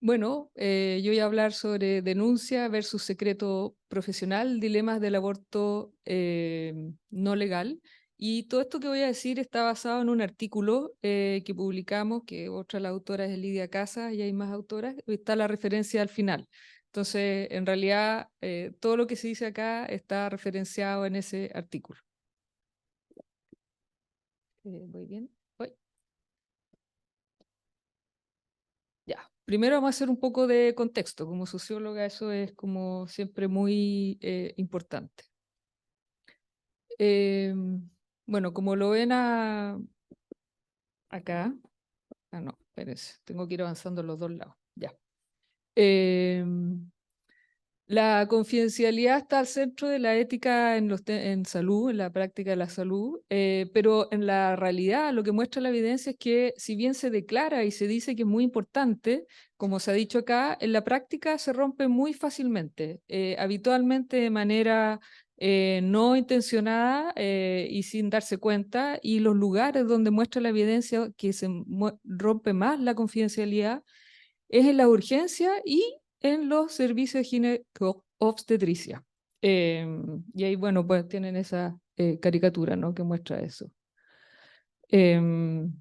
Bueno, yo voy a hablar sobre denuncia versus secreto profesional, dilemas del aborto no legal. Y todo esto que voy a decir está basado en un artículo que publicamos, que otra de las autoras es Lidia Casas y hay más autoras, está la referencia al final. Entonces, en realidad, todo lo que se dice acá está referenciado en ese artículo. ¿Voy bien? Voy. Ya, primero vamos a hacer un poco de contexto. Como socióloga eso es como siempre muy importante. Eh, bueno, como lo ven acá, no, espérense, tengo que ir avanzando los dos lados. Ya. Eh, la confidencialidad está al centro de la ética en salud, en la práctica de la salud, pero en la realidad lo que muestra la evidencia es que si bien se declara y se dice que es muy importante, como se ha dicho acá, en la práctica se rompe muy fácilmente, habitualmente de manera no intencionada y sin darse cuenta, y los lugares donde muestra la evidencia que se rompe más la confidencialidad es en la urgencia y en los servicios de gineco-obstetricia. Y ahí, bueno, pues tienen esa caricatura, ¿no? Que muestra eso. Em,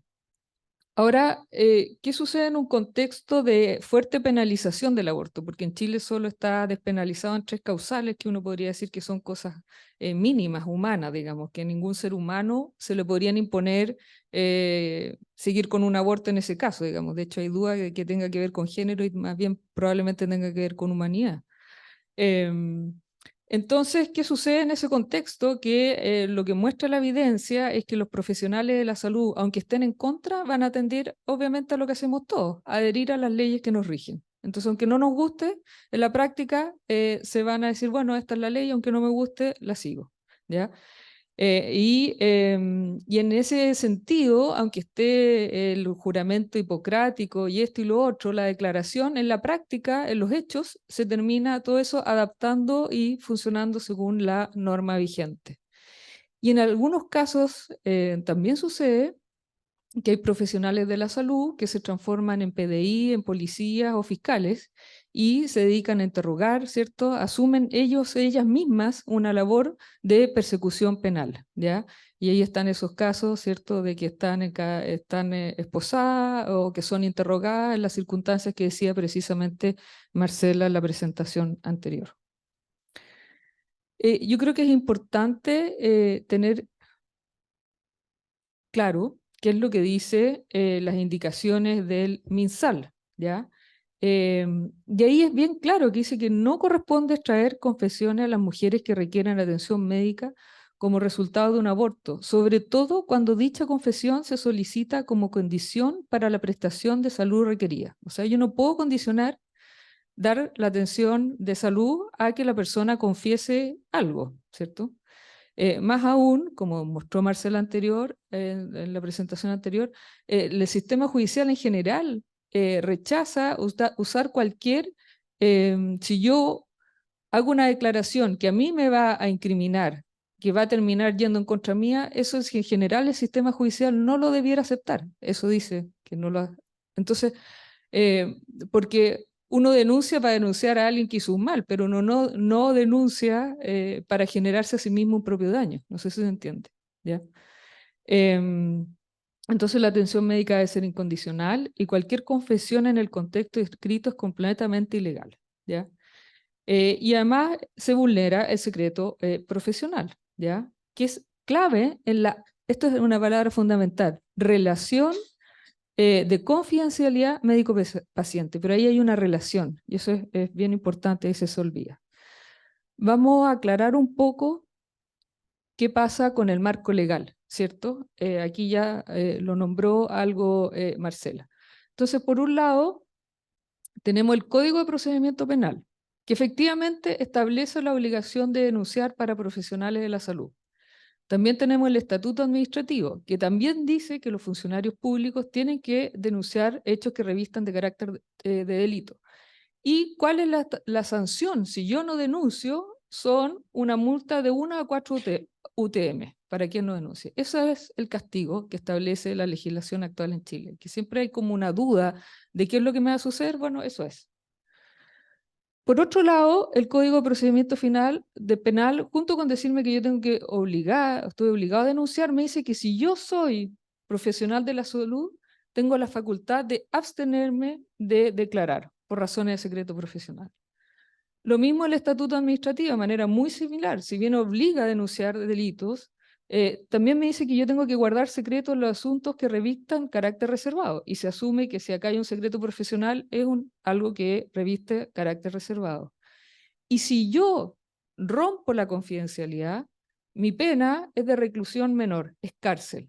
Ahora, ¿qué sucede en un contexto de fuerte penalización del aborto? Porque en Chile solo está despenalizado en 3 causales que uno podría decir que son cosas mínimas, humanas, digamos, que ningún ser humano se le podrían imponer seguir con un aborto en ese caso, digamos. De hecho, hay duda de que tenga que ver con género y más bien probablemente tenga que ver con humanidad. Em, entonces, ¿qué sucede en ese contexto? Que lo que muestra la evidencia es que los profesionales de la salud, aunque estén en contra, van a atender obviamente a lo que hacemos todos, adherir a las leyes que nos rigen. Entonces, aunque no nos guste, en la práctica se van a decir, bueno, esta es la ley, aunque no me guste, la sigo. ¿Ya? Y en ese sentido, aunque esté el juramento hipocrático y esto y lo otro, la declaración, en la práctica, en los hechos, se termina todo eso adaptando y funcionando según la norma vigente. Y en algunos casos también sucede que hay profesionales de la salud que se transforman en PDI, en policías o fiscales y se dedican a interrogar, ¿cierto? Asumen ellas mismas una labor de persecución penal, ¿ya? Y ahí están esos casos, ¿cierto? De que están esposadas o que son interrogadas en las circunstancias que decía precisamente Marcela en la presentación anterior. Yo creo que es importante tener claro qué es lo que dice las indicaciones del MinSal, ¿ya? Y ahí es bien claro que dice que no corresponde extraer confesiones a las mujeres que requieren atención médica como resultado de un aborto, sobre todo cuando dicha confesión se solicita como condición para la prestación de salud requerida. O sea, yo no puedo condicionar dar la atención de salud a que la persona confiese algo, ¿cierto? Más aún, como mostró Marcela en la presentación anterior, el sistema judicial en general rechaza usar cualquier, si yo hago una declaración que a mí me va a incriminar, que va a terminar yendo en contra mía, eso es que en general el sistema judicial no lo debiera aceptar. Eso dice que no lo... Entonces, eh, porque uno denuncia para denunciar a alguien que hizo un mal, pero uno no denuncia para generarse a sí mismo un propio daño. No sé si se entiende. ¿Ya? Em, entonces la atención médica debe ser incondicional y cualquier confesión en el contexto escrito es completamente ilegal. ¿Ya? Y además se vulnera el secreto profesional, ¿ya? Que es clave en esto es una palabra fundamental, relación de confidencialidad médico-paciente, pero ahí hay una relación y eso es bien importante y se olvida. Vamos a aclarar un poco qué pasa con el marco legal, ¿cierto? Aquí ya lo nombró algo Marcela. Entonces, por un lado, tenemos el Código de Procedimiento Penal, que efectivamente establece la obligación de denunciar para profesionales de la salud. También tenemos el estatuto administrativo, que también dice que los funcionarios públicos tienen que denunciar hechos que revistan de carácter de delito. ¿Y cuál es la sanción? Si yo no denuncio, son una multa de 1 a 4 UTM para quien no denuncie. Ese es el castigo que establece la legislación actual en Chile, que siempre hay como una duda de qué es lo que me va a suceder. Bueno, eso es. Por otro lado, el Código de Procedimiento Penal, junto con decirme que yo tengo que estoy obligado a denunciar, me dice que si yo soy profesional de la salud, tengo la facultad de abstenerme de declarar por razones de secreto profesional. Lo mismo el estatuto administrativo, de manera muy similar. Si bien obliga a denunciar delitos, también me dice que yo tengo que guardar secretos los asuntos que revistan carácter reservado. Y se asume que si acá hay un secreto profesional, es algo que reviste carácter reservado. Y si yo rompo la confidencialidad, mi pena es de reclusión menor, es cárcel.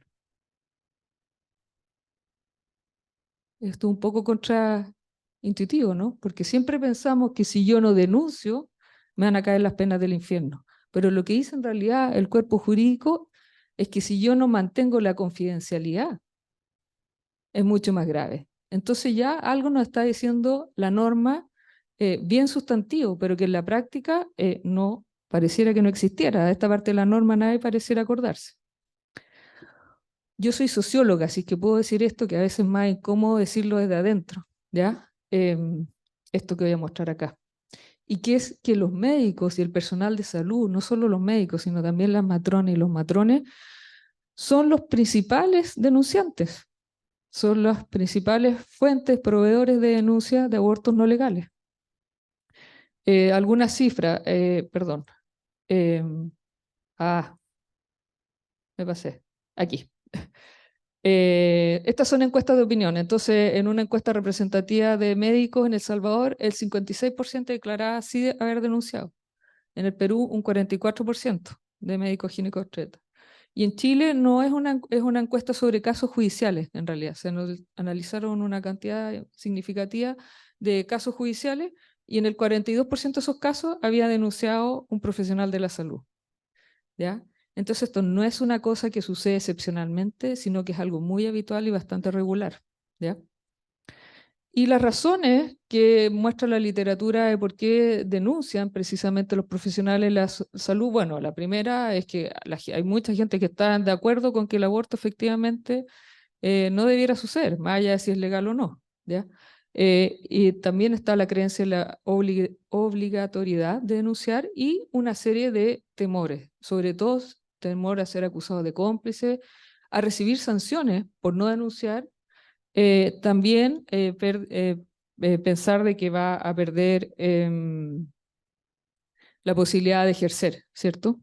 Esto es un poco contraintuitivo, ¿no? Porque siempre pensamos que si yo no denuncio, me van a caer las penas del infierno. Pero lo que dice en realidad el cuerpo jurídico es que si yo no mantengo la confidencialidad, es mucho más grave. Entonces ya algo nos está diciendo la norma bien sustantivo, pero que en la práctica no pareciera que no existiera. De esta parte de la norma nadie pareciera acordarse. Yo soy socióloga, así que puedo decir esto que a veces es más incómodo decirlo desde adentro, ¿ya? Esto que voy a mostrar acá. Y que es que los médicos y el personal de salud, no solo los médicos, sino también las matronas y los matrones, son los principales denunciantes, son las principales fuentes, proveedores de denuncias de abortos no legales. Alguna cifra, perdón. em, ah, me pasé. Aquí. Estas son encuestas de opinión. Entonces, en una encuesta representativa de médicos en El Salvador, el 56% declaraba sí haber denunciado. En el Perú, un 44% de médicos ginecobstetras. Y en Chile no es una encuesta sobre casos judiciales, en realidad. Se analizaron una cantidad significativa de casos judiciales y en el 42% de esos casos había denunciado un profesional de la salud. ¿Ya? Entonces esto no es una cosa que sucede excepcionalmente, sino que es algo muy habitual y bastante regular. ¿Ya? Y las razones que muestra la literatura de por qué denuncian precisamente los profesionales de la salud, bueno, la primera es que hay mucha gente que está de acuerdo con que el aborto efectivamente no debiera suceder, más allá de si es legal o no. ¿Ya? Y también está la creencia en la obligatoriedad de denunciar y una serie de temores, sobre todo temor a ser acusado de cómplice, a recibir sanciones por no denunciar, también pensar de que va a perder la posibilidad de ejercer, ¿cierto?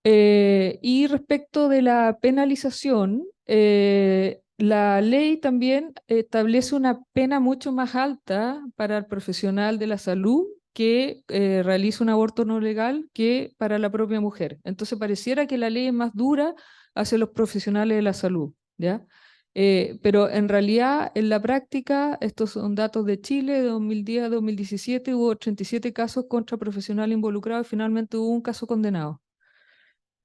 Y respecto de la penalización, la ley también establece una pena mucho más alta para el profesional de la salud que realiza un aborto no legal que para la propia mujer. Entonces pareciera que la ley es más dura hacia los profesionales de la salud, ¿ya? Pero en realidad, en la práctica, estos son datos de Chile, de 2010 a 2017, hubo 37 casos contra profesional involucrado y finalmente hubo un caso condenado.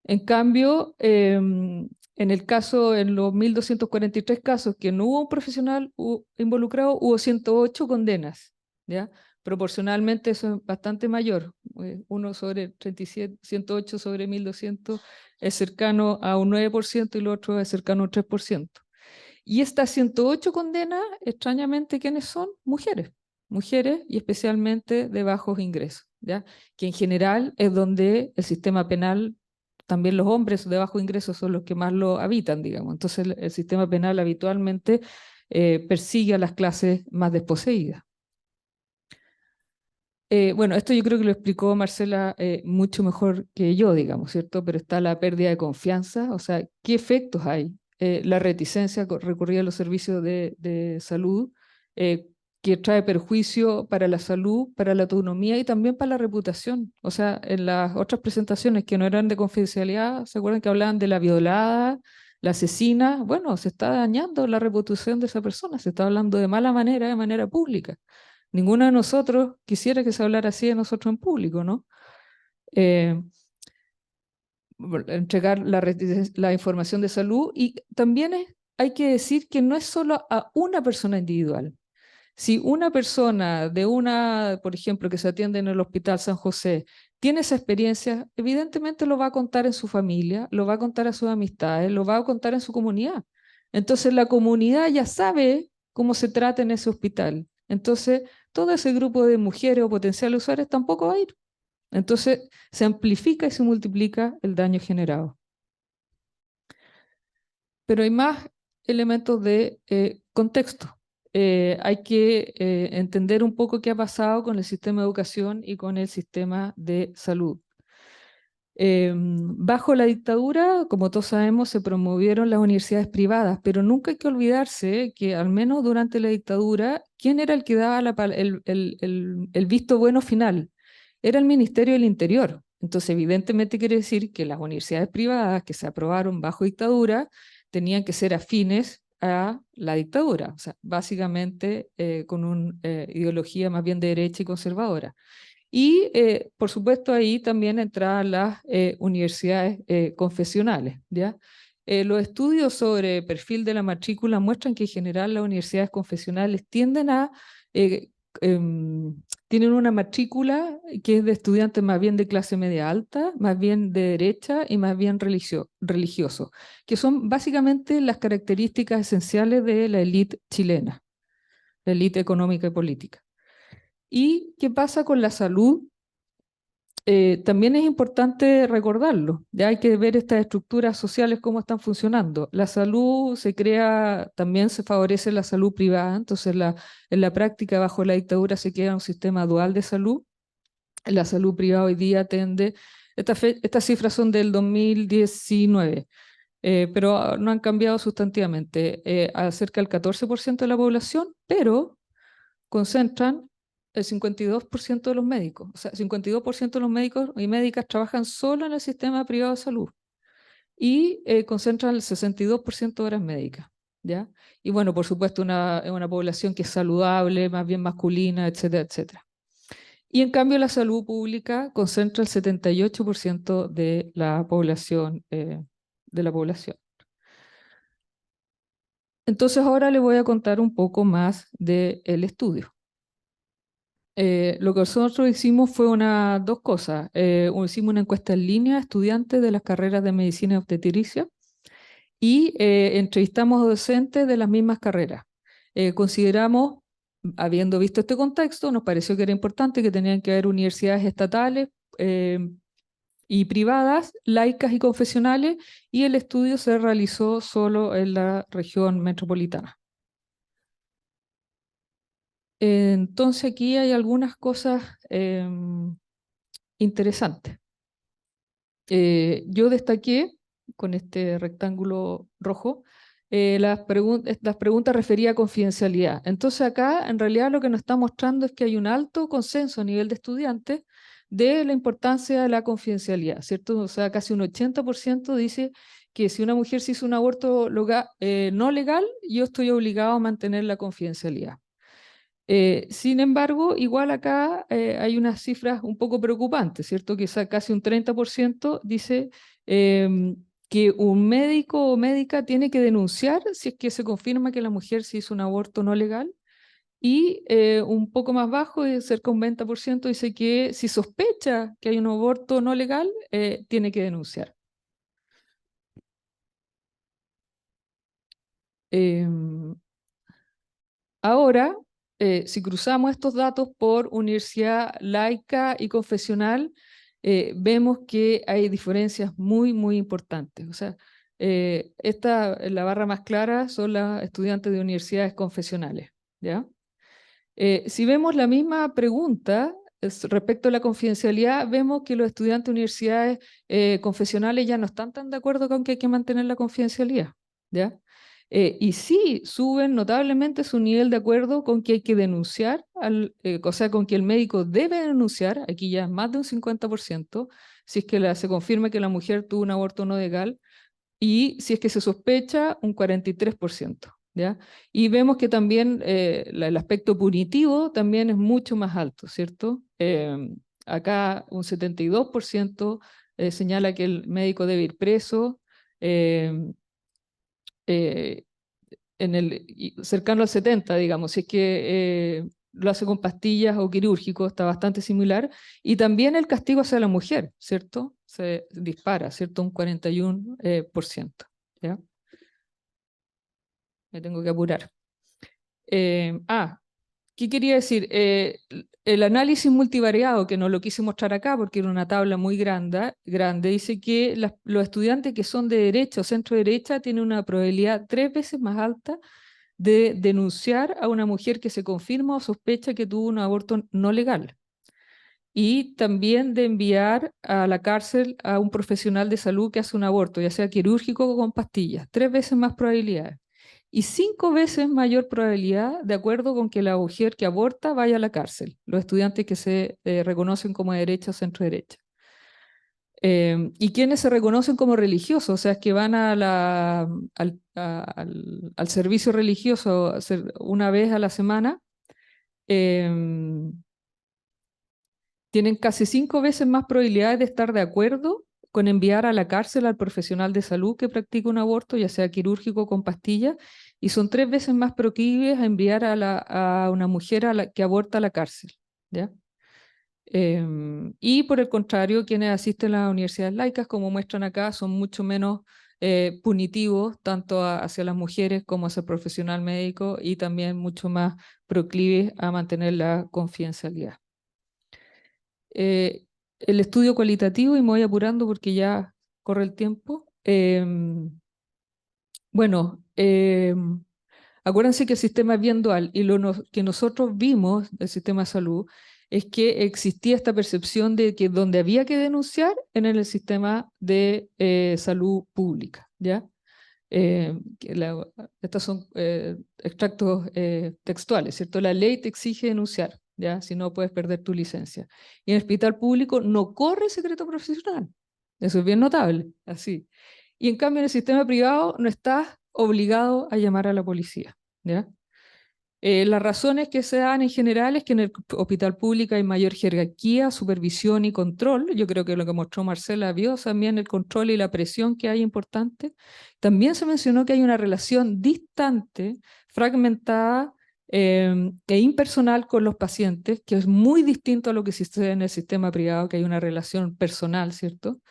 En cambio, en el caso, en los 1.243 casos que no hubo un profesional involucrado, hubo 108 condenas, ¿ya? Proporcionalmente eso es bastante mayor. Uno sobre 37, 108 sobre 1.200 es cercano a un 9% y lo otro es cercano a un 3%. Y estas 108 condenas, extrañamente, ¿quiénes son? Mujeres. Mujeres y especialmente de bajos ingresos, ¿ya? Que en general es donde el sistema penal, también los hombres de bajos ingresos son los que más lo habitan, digamos. Entonces el sistema penal habitualmente persigue a las clases más desposeídas. Bueno, esto yo creo que lo explicó Marcela mucho mejor que yo, digamos, ¿cierto? Pero está la pérdida de confianza, o sea, ¿qué efectos hay? La reticencia a recurrir a los servicios de salud, que trae perjuicio para la salud, para la autonomía y también para la reputación. O sea, en las otras presentaciones que no eran de confidencialidad, ¿se acuerdan que hablaban de la violada, la asesina? Bueno, se está dañando la reputación de esa persona, se está hablando de mala manera, de manera pública. Ninguno de nosotros quisiera que se hablara así de nosotros en público, ¿no? Eh, Entregar la información de salud y también hay que decir que no es solo a una persona individual. Si una persona por ejemplo, que se atiende en el Hospital San José, tiene esa experiencia, evidentemente lo va a contar en su familia, lo va a contar a sus amistades, lo va a contar en su comunidad. Entonces la comunidad ya sabe cómo se trata en ese hospital. Entonces todo ese grupo de mujeres o potenciales usuarios tampoco va a ir. Entonces se amplifica y se multiplica el daño generado. Pero hay más elementos de contexto. Hay que entender un poco qué ha pasado con el sistema de educación y con el sistema de salud. Bajo la dictadura, como todos sabemos, se promovieron las universidades privadas, pero nunca hay que olvidarse que al menos durante la dictadura, ¿quién era el que daba el visto bueno final? Era el Ministerio del Interior. Entonces, evidentemente quiere decir que las universidades privadas que se aprobaron bajo dictadura tenían que ser afines a la dictadura, o sea, básicamente con una ideología más bien de derecha y conservadora. Y, por supuesto, ahí también entraban las universidades confesionales, ¿ya? Los estudios sobre perfil de la matrícula muestran que en general las universidades confesionales tienden a, eh, tienen una matrícula que es de estudiantes más bien de clase media alta, más bien de derecha y más bien religioso, que son básicamente las características esenciales de la élite chilena, la élite económica y política. ¿Y qué pasa con la salud? También es importante recordarlo. Ya hay que ver estas estructuras sociales cómo están funcionando. La salud se crea, también se favorece la salud privada, entonces en la práctica bajo la dictadura se crea un sistema dual de salud. La salud privada hoy día estas cifras son del 2019, pero no han cambiado sustantivamente, a cerca del 14% de la población, pero concentran el 52% de los médicos. O sea, 52% de los médicos y médicas trabajan solo en el sistema privado de salud y concentran el 62% de horas médicas, ¿ya? Y bueno, por supuesto, una población que es saludable, más bien masculina, etcétera, etcétera. Y en cambio, la salud pública concentra el 78% de la población. Entonces, ahora le voy a contar un poco más del estudio. Lo que nosotros hicimos fue dos cosas. Hicimos una encuesta en línea a estudiantes de las carreras de medicina y obstetricia y entrevistamos a docentes de las mismas carreras. Consideramos, habiendo visto este contexto, nos pareció que era importante que tenían que haber universidades estatales y privadas, laicas y confesionales, y el estudio se realizó solo en la región metropolitana. Entonces aquí hay algunas cosas interesantes. Yo destaqué con este rectángulo rojo las preguntas referidas a confidencialidad. Entonces acá en realidad lo que nos está mostrando es que hay un alto consenso a nivel de estudiantes de la importancia de la confidencialidad, ¿cierto? O sea, casi un 80% dice que si una mujer se hizo un aborto no legal, yo estoy obligado a mantener la confidencialidad. Sin embargo, igual acá hay unas cifras un poco preocupantes, ¿cierto? Que casi un 30% dice que un médico o médica tiene que denunciar si es que se confirma que la mujer se hizo un aborto no legal. Y un poco más bajo, cerca de un 20%, dice que si sospecha que hay un aborto no legal, tiene que denunciar. Em, Ahora, si cruzamos estos datos por universidad laica y confesional, vemos que hay diferencias muy, muy importantes. O sea, la barra más clara son las estudiantes de universidades confesionales, ¿ya? Si vemos la misma pregunta respecto a la confidencialidad, vemos que los estudiantes de universidades confesionales ya no están tan de acuerdo con que hay que mantener la confidencialidad, ¿ya? Y sí suben notablemente su nivel de acuerdo con que hay que denunciar, o sea, con que el médico debe denunciar, aquí ya es más de un 50%, si es que se confirma que la mujer tuvo un aborto no legal, y si es que se sospecha, un 43%. ¿Ya? Y vemos que también el aspecto punitivo también es mucho más alto, ¿cierto? Acá un 72% señala que el médico debe ir preso, eh, eh, cercano al 70, digamos, si es que lo hace con pastillas o quirúrgico, está bastante similar. Y también el castigo hacia la mujer, ¿cierto? Se dispara, ¿cierto? Un 41%, ¿ya? Me tengo que apurar. Eh, ah, ¿Qué quería decir? El análisis multivariado, que no lo quise mostrar acá porque era una tabla muy grande, dice que los estudiantes que son de derecha o centro derecha tienen una probabilidad 3 veces más alta de denunciar a una mujer que se confirma o sospecha que tuvo un aborto no legal. Y también de enviar a la cárcel a un profesional de salud que hace un aborto, ya sea quirúrgico o con pastillas. 3 veces más probabilidades. Y 5 veces mayor probabilidad, de acuerdo con que la mujer que aborta vaya a la cárcel. Los estudiantes que se reconocen como de derecha o centro derecha. Y quienes se reconocen como religiosos, o sea, es que van al servicio religioso una vez a la semana, em, tienen casi 5 veces más probabilidades de estar de acuerdo con enviar a la cárcel al profesional de salud que practica un aborto, ya sea quirúrgico o con pastillas, y son 3 veces más proclives a enviar a una mujer que aborta a la cárcel, ¿ya? Y por el contrario, quienes asisten a las universidades laicas, como muestran acá, son mucho menos punitivos, tanto hacia las mujeres como hacia el profesional médico, y también mucho más proclives a mantener la confidencialidad. El estudio cualitativo, y me voy apurando porque ya corre el tiempo. Bueno, acuérdense que el sistema es bien dual y que nosotros vimos del sistema de salud es que existía esta percepción de que donde había que denunciar era en el sistema de salud pública, ¿ya? Estos son extractos textuales, ¿cierto? La ley te exige denunciar, ¿ya? Si no, puedes perder tu licencia. Y en el hospital público no corre secreto profesional. Eso es bien notable, así. Y en cambio, en el sistema privado no estás obligado a llamar a la policía, ¿ya? Las razones que se dan en general es que en el hospital público hay mayor jerarquía, supervisión y control. Yo creo que lo que mostró Marcela vio también el control y la presión que hay importante. También se mencionó que hay una relación distante, fragmentada e impersonal con los pacientes, que es muy distinto a lo que sucede en el sistema privado, que hay una relación personal, ¿cierto?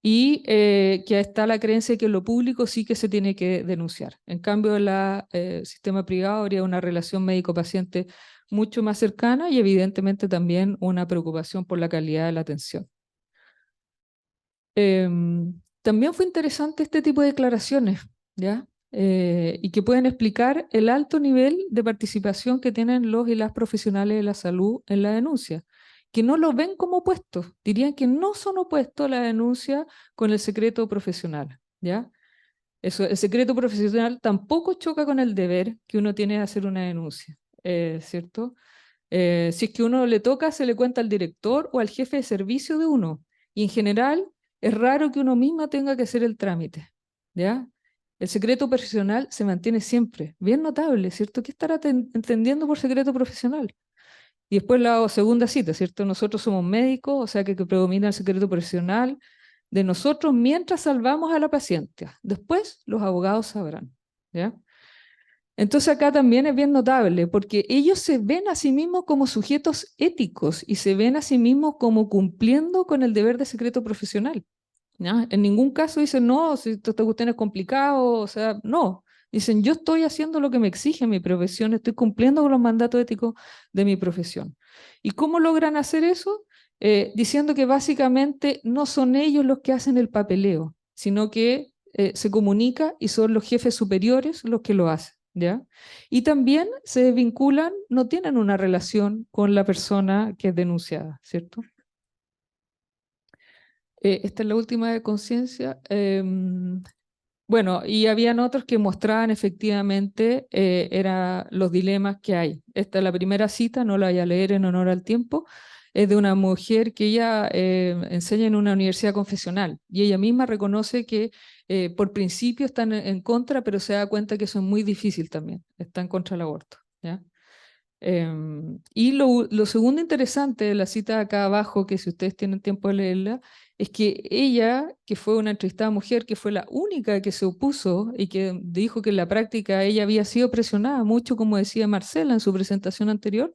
Y que está la creencia de que en lo público sí que se tiene que denunciar. En cambio, en el sistema privado habría una relación médico-paciente mucho más cercana y evidentemente también una preocupación por la calidad de la atención. También fue interesante este tipo de declaraciones, ¿ya? Y que pueden explicar el alto nivel de participación que tienen los y las profesionales de la salud en la denuncia, que no lo ven como opuestos, dirían que no son opuestos la denuncia con el secreto profesional, ¿ya? Eso, el secreto profesional tampoco choca con el deber que uno tiene de hacer una denuncia, ¿cierto? Si es que uno le toca, se le cuenta al director o al jefe de servicio de uno. Y en general, es raro que uno misma tenga que hacer el trámite, ¿ya? El secreto profesional se mantiene siempre, bien notable, ¿cierto? ¿Qué estará entendiendo por secreto profesional? Y después la segunda cita, ¿cierto? Nosotros somos médicos, o sea que predomina el secreto profesional de nosotros mientras salvamos a la paciente. Después los abogados sabrán, ¿ya? Entonces acá también es bien notable, porque ellos se ven a sí mismos como sujetos éticos y se ven a sí mismos como cumpliendo con el deber de secreto profesional, ¿ya? En ningún caso dicen, no, si esta cuestión es complicado, o sea, no. Dicen, yo estoy haciendo lo que me exige mi profesión, estoy cumpliendo con los mandatos éticos de mi profesión. ¿Y cómo logran hacer eso? Diciendo que básicamente no son ellos los que hacen el papeleo, sino que se comunica y son los jefes superiores los que lo hacen, ¿ya? Y también se vinculan, no tienen una relación con la persona que es denunciada, ¿cierto? Esta es la última de conciencia. Bueno, y habían otros que mostraban efectivamente los dilemas que hay. Esta es la primera cita, no la voy a leer en honor al tiempo, es de una mujer que ella enseña en una universidad confesional y ella misma reconoce que por principio están en contra, pero se da cuenta que eso es muy difícil también, está en contra del aborto, ¿ya? Y lo segundo interesante de la cita acá abajo, que si ustedes tienen tiempo de leerla, es que ella, que fue una entrevistada mujer, que fue la única que se opuso y que dijo que en la práctica ella había sido presionada mucho, como decía Marcela en su presentación anterior,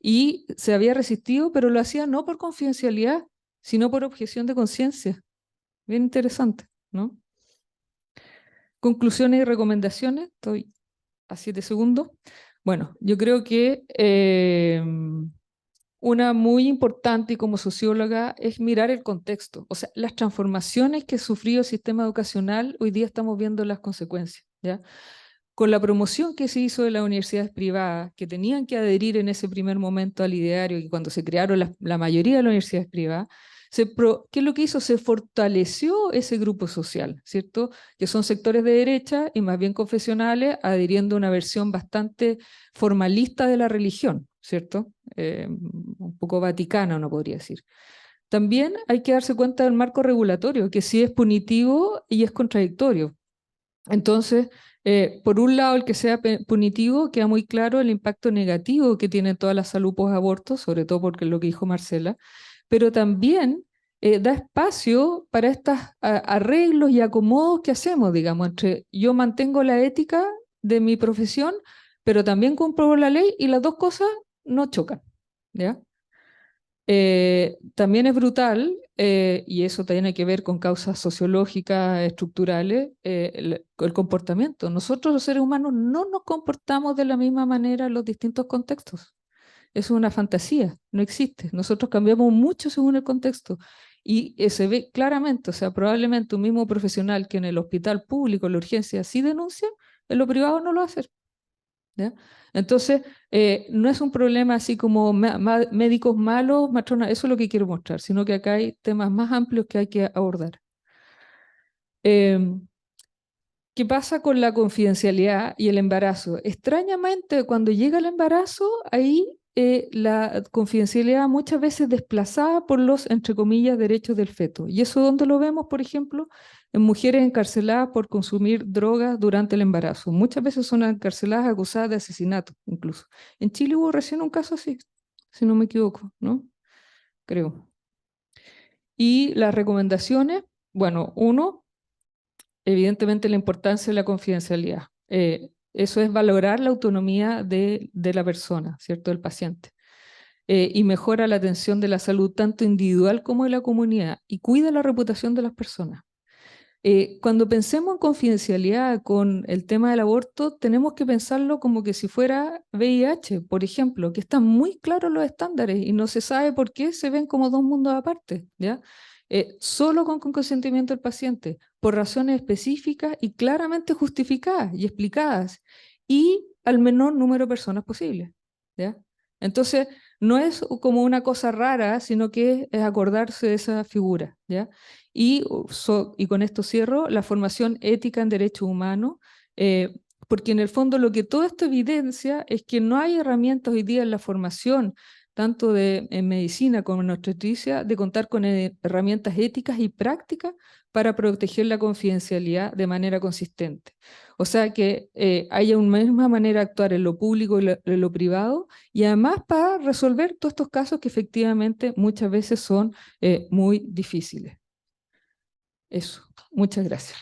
y se había resistido, pero lo hacía no por confidencialidad, sino por objeción de conciencia. Bien interesante, ¿no? Conclusiones y recomendaciones, estoy a 7 segundos. Bueno, yo creo que una muy importante y como socióloga es mirar el contexto. O sea, las transformaciones que ha sufrido el sistema educacional, hoy día estamos viendo las consecuencias, ¿ya? Con la promoción que se hizo de las universidades privadas, que tenían que adherir en ese primer momento al ideario, y cuando se crearon la mayoría de las universidades privadas, ¿qué es lo que hizo? Se fortaleció ese grupo social, ¿cierto? Que son sectores de derecha y más bien confesionales, adhiriendo a una versión bastante formalista de la religión, ¿cierto? Un poco vaticana, uno podría decir. También hay que darse cuenta del marco regulatorio, que sí es punitivo y es contradictorio. Entonces, por un lado, el que sea punitivo, queda muy claro el impacto negativo que tiene toda la salud post-aborto, sobre todo porque es lo que dijo Marcela, pero también da espacio para estos arreglos y acomodos que hacemos, digamos, entre yo mantengo la ética de mi profesión, pero también cumplo la ley y las dos cosas no chocan, ¿ya? También es brutal, y eso tiene que ver con causas sociológicas, estructurales, el comportamiento. Nosotros los seres humanos no nos comportamos de la misma manera en los distintos contextos. Es una fantasía, no existe. Nosotros cambiamos mucho según el contexto y se ve claramente, o sea, probablemente un mismo profesional que en el hospital público, en la urgencia, sí denuncia, en lo privado no lo hace. ¿Ya? Entonces, no es un problema así como médicos malos, matronas, eso es lo que quiero mostrar, sino que acá hay temas más amplios que hay que abordar. Em, ¿Qué pasa con la confidencialidad y el embarazo? Extrañamente, cuando llega el embarazo, ahí la confidencialidad muchas veces desplazada por los, entre comillas, derechos del feto. ¿Y eso dónde lo vemos, por ejemplo? En mujeres encarceladas por consumir drogas durante el embarazo. Muchas veces son encarceladas acusadas de asesinato, incluso. En Chile hubo recién un caso así, si no me equivoco, ¿no? Creo. Y las recomendaciones, bueno, uno, evidentemente la importancia de la confidencialidad. Eso es valorar la autonomía de la persona, ¿cierto? Del paciente. Y mejora la atención de la salud tanto individual como de la comunidad y cuida la reputación de las personas. Cuando pensemos en confidencialidad con el tema del aborto, tenemos que pensarlo como que si fuera VIH, por ejemplo, que están muy claros los estándares y no se sabe por qué se ven como dos mundos aparte, ¿ya? Solo con consentimiento del paciente, por razones específicas y claramente justificadas y explicadas, y al menor número de personas posible, ¿ya? Entonces, no es como una cosa rara, sino que es acordarse de esa figura, ¿ya? Y con esto cierro, la formación ética en derechos humanos, porque en el fondo lo que todo esto evidencia es que no hay herramientas hoy día en la formación, tanto en medicina como en obstetricia, de contar con herramientas éticas y prácticas para proteger la confidencialidad de manera consistente. O sea, que haya una misma manera de actuar en lo público y en lo privado, y además para resolver todos estos casos que efectivamente muchas veces son muy difíciles. Eso. Muchas gracias.